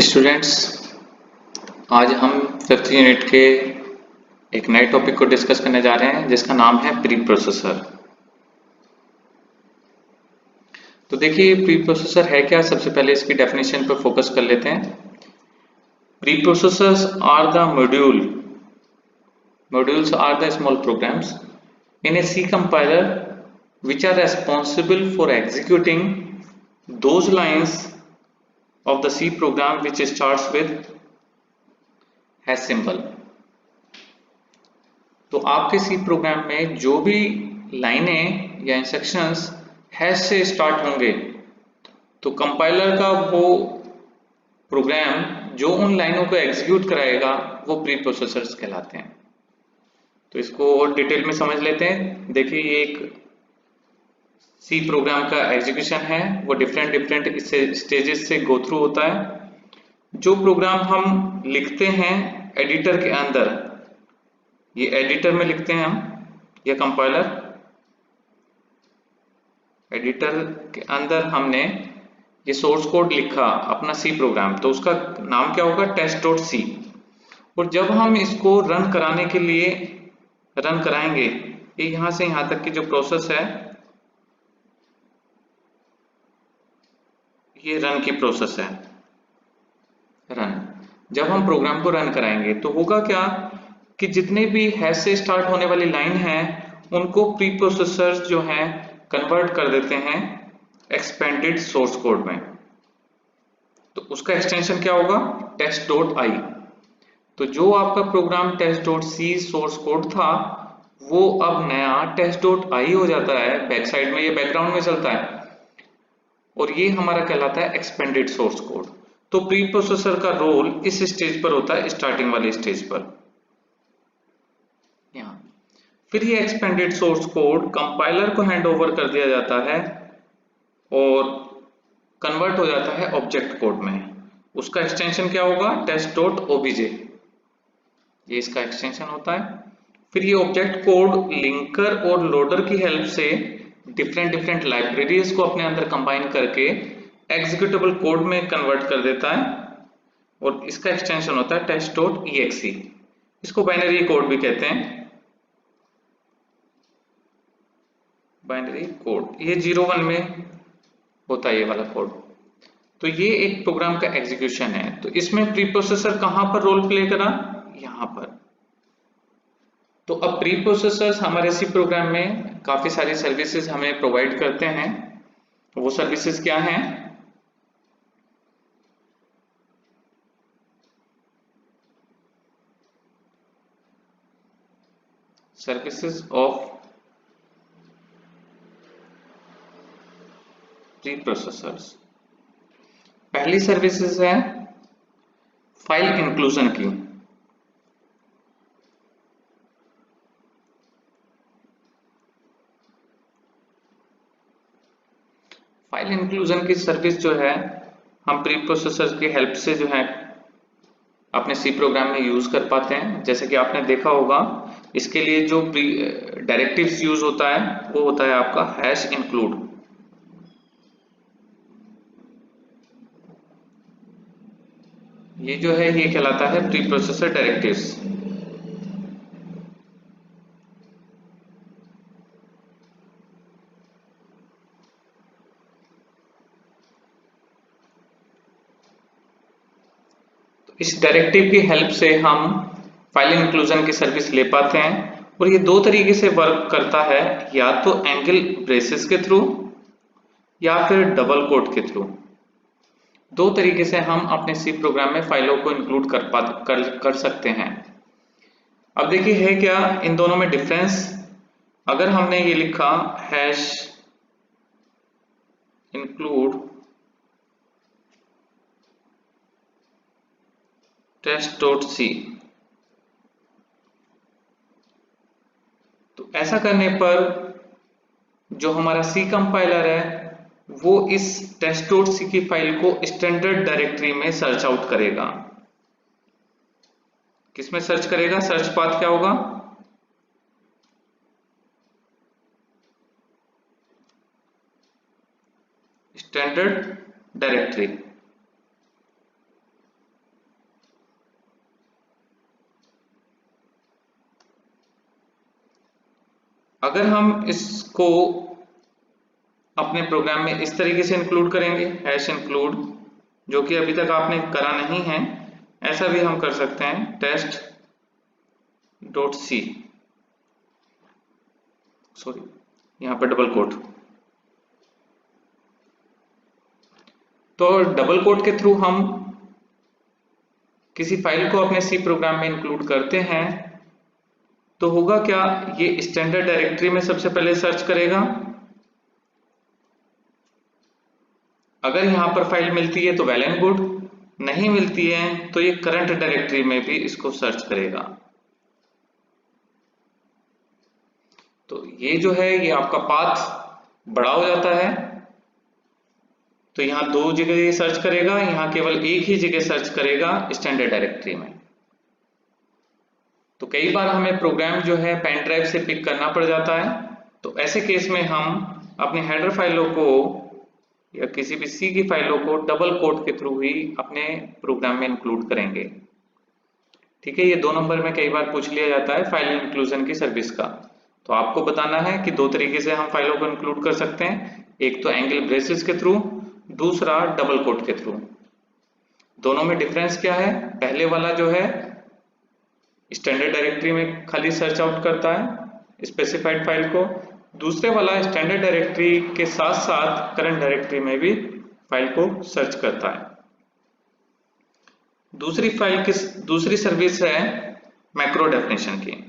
Students, आज हम fifth unit के एक नए टॉपिक को डिस्कस करने जा रहे हैं जिसका नाम है प्री प्रोसेसर। तो देखिए प्री प्रोसेसर है क्या। सबसे पहले इसकी डेफिनेशन पर फोकस कर लेते हैं। Pre processors are the modules are the small programs in a C compiler which are responsible for executing those lines of the C program which starts with hash symbol। तो आपके C program में जो भी लाइनें या instructions hash से start होंगे तो कंपाइलर का वो प्रोग्राम जो उन लाइनों को एग्जीक्यूट कराएगा वो प्री प्रोसेसर्स कहलाते हैं। तो इसको और डिटेल में समझ लेते हैं। देखिए ये एक सी प्रोग्राम का एग्जीक्यूशन है, वो डिफरेंट स्टेजेस से गो थ्रू होता है। जो प्रोग्राम हम लिखते हैं एडिटर के अंदर, ये एडिटर में लिखते हैं हम, ये कंपाइलर एडिटर के अंदर हमने ये सोर्स कोड लिखा अपना सी प्रोग्राम, तो उसका नाम क्या होगा, test.c। और जब हम इसको रन कराने के लिए रन कराएंगे, ये यहां से यहां तक की जो प्रोसेस है ये रन की प्रोसेस है। रन, जब हम प्रोग्राम को रन कराएंगे तो होगा क्या कि जितने भी हैश से स्टार्ट होने वाली लाइन है उनको प्री प्रोसेसर्स जो हैं कन्वर्ट कर देते हैं एक्सपेंडेड सोर्स कोड में। तो उसका एक्सटेंशन क्या होगा, test.i। तो जो आपका प्रोग्राम test.c सोर्स कोड था वो अब नया test.i हो जाता है। बैक साइड में ये बैकग्राउंड में चलता है और ये हमारा कहलाता है एक्सपेंडेड सोर्स कोड। तो प्री प्रोसेसर का रोल इस स्टेज पर होता है, स्टार्टिंग वाले स्टेज पर। यहाँ फिर ये एक्सपेंडेड सोर्स कोड कंपाइलर को हैंड ओवर कर दिया जाता है और कन्वर्ट हो जाता है ऑब्जेक्ट कोड में। उसका एक्सटेंशन क्या होगा, test.obj, ये इसका एक्सटेंशन होता है। फिर ये ऑब्जेक्ट कोड लिंकर और लोडर की हेल्प से डिफरेंट लाइब्रेरीज को अपने अंदर कंबाइन करके एग्जीक्यूटेबल कोड में कन्वर्ट कर देता है और इसका एक्सटेंशन होता है test.exe। इसको बाइनरी कोड भी कहते हैं, बाइनरी कोड। ये 0-1 में होता है ये वाला कोड। तो ये एक प्रोग्राम का एग्जीक्यूशन है। तो इसमें प्री प्रोसेसर कहां पर रोल प्ले करा, यहां पर। तो अब प्री प्रोसेसर्स हमारे सी प्रोग्राम में काफी सारी सर्विसेज हमें प्रोवाइड करते हैं। वो सर्विसेज क्या हैं, सर्विसेज ऑफ प्री प्रोसेसर्स। पहली सर्विसेज है फाइल इंक्लूजन की। फाइल इंक्लूजन की सर्विस जो है हम प्री प्रोसेसर की हेल्प से जो है अपने सी प्रोग्राम में यूज कर पाते हैं। जैसे कि आपने देखा होगा, इसके लिए जो डायरेक्टिव्स यूज होता है वो होता है आपका हैश इंक्लूड। ये जो है ये कहलाता है प्री प्रोसेसर डायरेक्टिव्स। इस डायरेक्टिव की हेल्प से हम फाइल इंक्लूजन की सर्विस ले पाते हैं और ये दो तरीके से वर्क करता है, या तो एंगल ब्रेसेस के थ्रू या फिर डबल कोट के थ्रू। दो तरीके से हम अपने सी प्रोग्राम में फाइलों को इंक्लूड कर सकते हैं। अब देखिए है क्या इन दोनों में डिफरेंस। अगर हमने ये लिखा हैश इंक्लूड test.c, तो ऐसा करने पर जो हमारा सी कंपाइलर है वो इस test.c की फाइल को स्टैंडर्ड डायरेक्टरी में सर्च आउट करेगा। किसमें सर्च करेगा, सर्च पाथ क्या होगा, स्टैंडर्ड डायरेक्टरी। अगर हम इसको अपने प्रोग्राम में इस तरीके से इंक्लूड करेंगे, हैश इंक्लूड, जो कि अभी तक आपने करा नहीं है, ऐसा भी हम कर सकते हैं, टेस्ट डॉट सी, सॉरी यहां पर डबल कोट। तो डबल कोट के थ्रू हम किसी फाइल को अपने सी प्रोग्राम में इंक्लूड करते हैं तो होगा क्या, ये स्टैंडर्ड डायरेक्टरी में सबसे पहले सर्च करेगा। अगर यहां पर फाइल मिलती है तो वेल एंड गुड, नहीं मिलती है तो ये करंट डायरेक्टरी में भी इसको सर्च करेगा। तो ये जो है ये आपका पाथ बड़ा हो जाता है। तो यहां दो जगह ये सर्च करेगा, यहां केवल एक ही जगह सर्च करेगा स्टैंडर्ड डायरेक्टरी में। तो कई बार हमें प्रोग्राम जो है पेन ड्राइव से पिक करना पड़ जाता है, तो ऐसे केस में हम अपनी हेडर फाइलों को या किसी भी सी की फाइलों को डबल कोट के थ्रू ही अपने प्रोग्राम में इंक्लूड करेंगे। ठीक है, ये 2 नंबर में कई बार पूछ लिया जाता है फाइल इंक्लूजन की सर्विस का। तो आपको बताना है कि 2 तरीके से हम फाइलों को इंक्लूड कर सकते हैं, एक तो एंगल ब्रेसेस के थ्रू, दूसरा डबल कोट के थ्रू। दोनों में डिफरेंस क्या है, पहले वाला जो है स्टैंडर्ड डायरेक्टरी में खाली सर्च आउट करता है स्पेसिफाइड फाइल को, दूसरे वाला स्टैंडर्ड डायरेक्टरी के साथ साथ करंट डायरेक्टरी में भी फाइल को सर्च करता है। दूसरी सर्विस है मैक्रो डेफिनेशन की।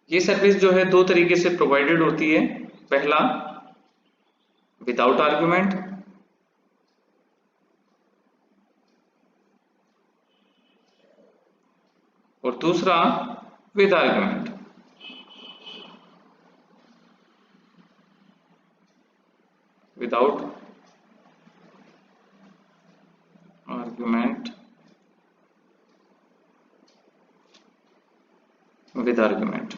ये सर्विस जो है 2 तरीके से प्रोवाइडेड होती है, पहला विदाउट आर्गुमेंट, और दूसरा with argument. Without argument, with argument.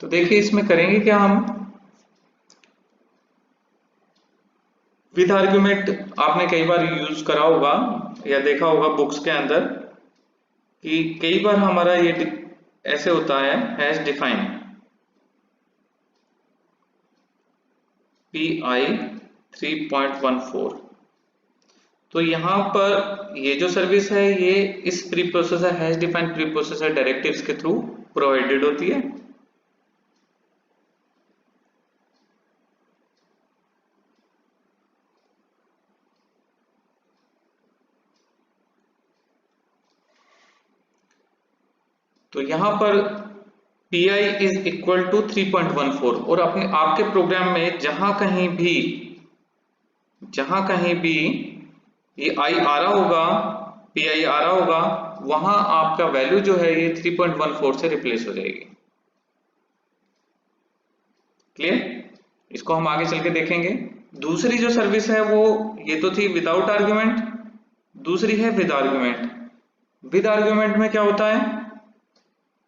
तो देखिए इसमें करेंगे क्या हम, विद आर्गुमेंट आपने कई बार यूज करा होगा या देखा होगा बुक्स के अंदर कि कई बार हमारा ये ऐसे होता है, हैश डिफाइन PI 3.14। तो यहां पर ये जो सर्विस है ये इस pre processor hash define pre processor directives के थ्रू प्रोवाइडेड होती है। तो यहां पर PI इज इक्वल टू 3.14 और अपने आपके प्रोग्राम में जहां कहीं भी ये आई आ रहा होगा, PI आ रहा होगा, वहां आपका वैल्यू जो है ये 3.14 से रिप्लेस हो जाएगी। क्लियर, इसको हम आगे चल के देखेंगे। दूसरी जो सर्विस है वो ये तो थी विदाउट आर्गुमेंट, दूसरी है विद आर्गुमेंट। विद आर्गुमेंट में क्या होता है,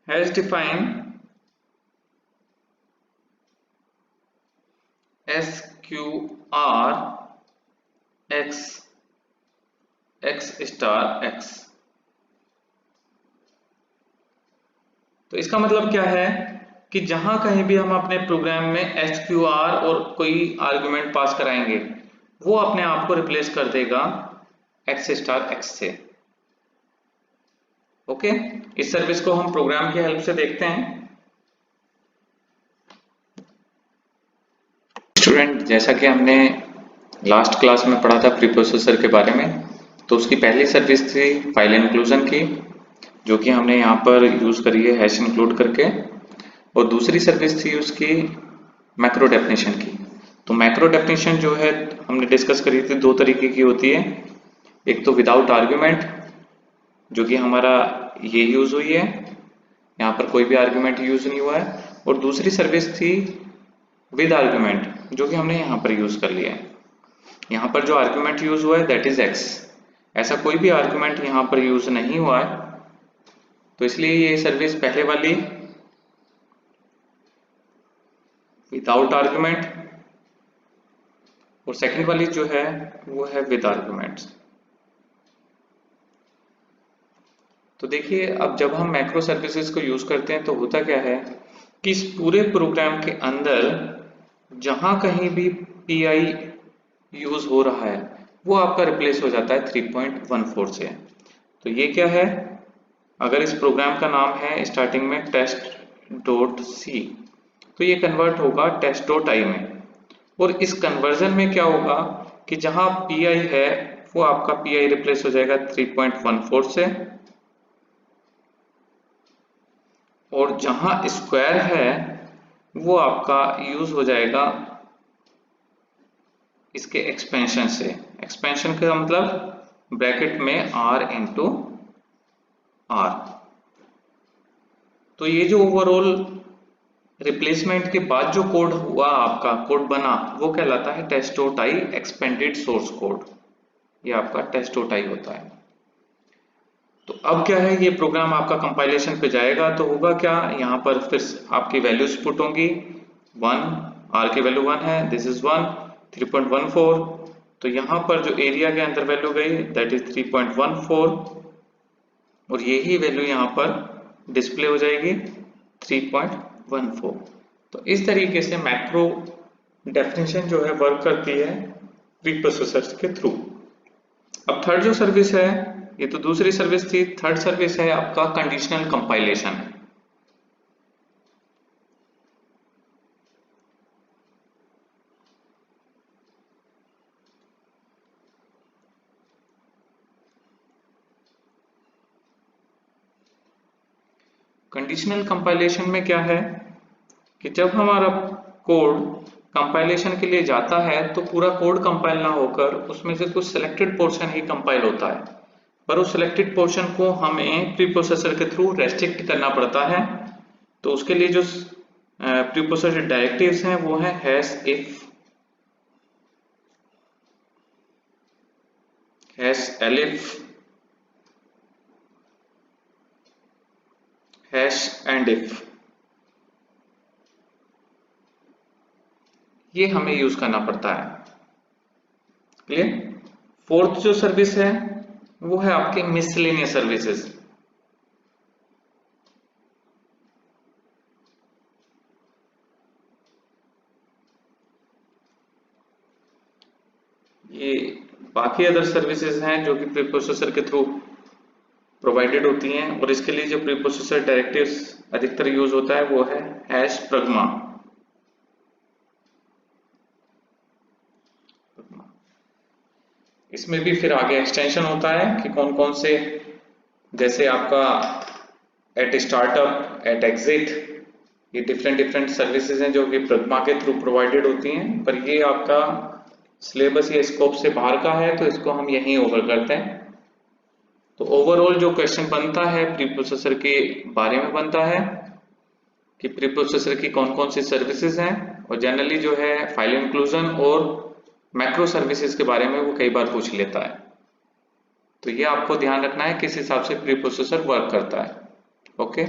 hash define SQR x star x। तो इसका मतलब क्या है कि जहां कहीं भी हम अपने प्रोग्राम में SQR और कोई आर्गुमेंट पास कराएंगे वो अपने आप को रिप्लेस कर देगा x स्टार x से। ओके, इस सर्विस को हम प्रोग्राम की हेल्प से देखते हैं। स्टूडेंट, जैसा कि हमने लास्ट क्लास में पढ़ा था प्री प्रोसेसर के बारे में, तो उसकी पहली सर्विस थी फाइल इंक्लूजन की, जो कि हमने यहाँ पर यूज करी है हैश इंक्लूड करके, और दूसरी सर्विस थी उसकी मैक्रो डेफिनेशन की। तो मैक्रो डेफिनेशन जो है हमने डिस्कस करी थी 2 तरीके की होती है, एक तो विदाउट आर्ग्यूमेंट जो कि हमारा ये यूज हुई है, यहाँ पर कोई भी आर्ग्यूमेंट यूज नहीं हुआ है, और दूसरी सर्विस थी विद आर्ग्यूमेंट जो कि हमने यहाँ पर यूज कर लिया है। यहाँ पर जो आर्ग्यूमेंट यूज हुआ है दैट इज x, ऐसा कोई भी आर्ग्यूमेंट यहाँ पर यूज नहीं हुआ है, तो इसलिए ये सर्विस पहले वाली विदाउट आर्गुमेंट, और सेकंड वाली जो है वो है विद आर्गुमेंट्स। तो देखिए अब जब हम मैक्रो सर्विसेज को यूज करते हैं तो होता क्या है कि इस पूरे प्रोग्राम के अंदर जहां कहीं भी पीआई यूज हो रहा है वो आपका रिप्लेस हो जाता है 3.14 से। तो ये क्या है, अगर इस प्रोग्राम का नाम है स्टार्टिंग में test.c तो ये कन्वर्ट होगा test.i में, और इस कन्वर्जन में क्या होगा कि जहां पीआई है वो आपका पीआई रिप्लेस हो जाएगा 3.14 से, और जहां स्क्वायर है वो आपका यूज हो जाएगा इसके एक्सपेंशन से। एक्सपेंशन का मतलब ब्रैकेट में r इंटू r। तो ये जो ओवरऑल रिप्लेसमेंट के बाद जो कोड हुआ आपका कोड बना वो कहलाता है test.i एक्सपेंडेड सोर्स कोड। ये आपका test.i होता है। तो अब क्या है, ये प्रोग्राम आपका कंपाइलेशन पे जाएगा तो होगा क्या, यहाँ पर फिर आपकी वैल्यूज पुट होंगी 1, r की वैल्यू 1 है, दिस इज 1, 3.14, तो यहाँ पर जो एरिया के अंदर वैल्यू गई दैट इज 3.14, और यही वैल्यू यहाँ पर डिस्प्ले हो जाएगी 3.14। तो इस तरीके से मैक्रो डेफिनेशन जो है वर्क करती है प्रीप्रोसेसर्स के थ्रू। अब थर्ड जो सर्विस है, ये तो दूसरी सर्विस थी, थर्ड सर्विस है आपका कंडीशनल कंपाइलेशन। कंडीशनल कंपाइलेशन में क्या है कि जब हमारा कोड कंपाइलेशन के लिए जाता है तो पूरा कोड कंपाइल ना होकर उसमें से कुछ सिलेक्टेड पोर्शन ही कंपाइल होता है, पर उस सिलेक्टेड पोर्शन को हमें प्रीप्रोसेसर के थ्रू रेस्ट्रिक्ट करना पड़ता है। तो उसके लिए जो प्रीप्रोसेसर डायरेक्टिव्स हैं वो है #if, #elif, #andif, ये हमें यूज करना पड़ता है। क्लियर। फोर्थ जो सर्विस है वो है आपके मिसलेनियस सर्विसेज। ये बाकी अदर सर्विसेज हैं जो कि प्रीप्रोसेसर के थ्रू प्रोवाइडेड होती हैं, और इसके लिए जो प्रीप्रोसेसर डायरेक्टिव्स अधिकतर यूज होता है वो है #pragma। इसमें भी फिर आगे एक्सटेंशन होता है कि कौन कौन से, जैसे आपका @startup, @exit, ये डिफरेंट सर्विसेज हैं जो कि प्रेग्मा के थ्रू प्रोवाइडेड होती हैं, पर ये आपका सिलेबस या स्कोप से बाहर का है तो इसको हम यहीं ओवर करते हैं। तो ओवरऑल जो क्वेश्चन बनता है प्रीप्रोसेसर के बारे में बनता है कि प्रीप्रोसेसर की कौन कौन सी सर्विसेज हैं, और जनरली जो है फाइल इंक्लूजन और मैक्रो सर्विसेज के बारे में वो कई बार पूछ लेता है। तो ये आपको ध्यान रखना है किस हिसाब से प्रीप्रोसेसर वर्क करता है। ओके।